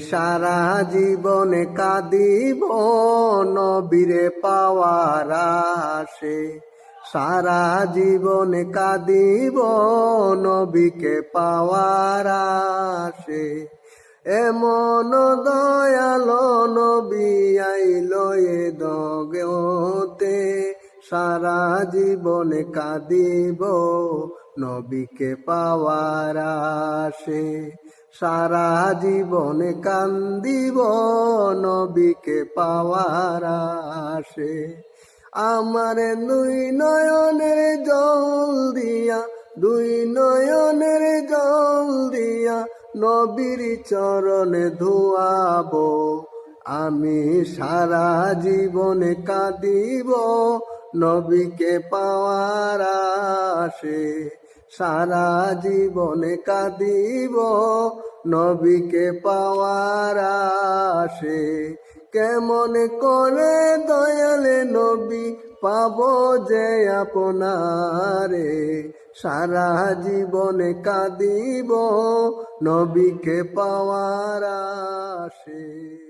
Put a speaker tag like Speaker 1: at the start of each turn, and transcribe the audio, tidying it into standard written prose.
Speaker 1: সারা জীবনে কাঁদিব নবীরে পাওয়ার আশে, সারা জীবনে কাঁদিব নবীকে পাওয়ার আশে। এমন দয়ালো নবী আইলো এ জগতে, সারা জীবনে কাঁদিব নবীকে পাওয়ার আশে, সারা জীবনে কান্দিব নবীকে পাওয়ার আশে। আমার দুই নয়নের জল দিয়া, দুই নয়নের জল দিয়া নবীর চরণে ধোয়াবো, আমি সারা জীবনে কাঁদিব নবীকে পাওয়ার আশে, সারা জীবনে কাঁদিব নবীকে পাওয়ার আশে। কেমন করে দয়ালে নবী পাবো যে আপনারে, সারা জীবনে কাঁদিব নবীকে পাওয়ার আশে।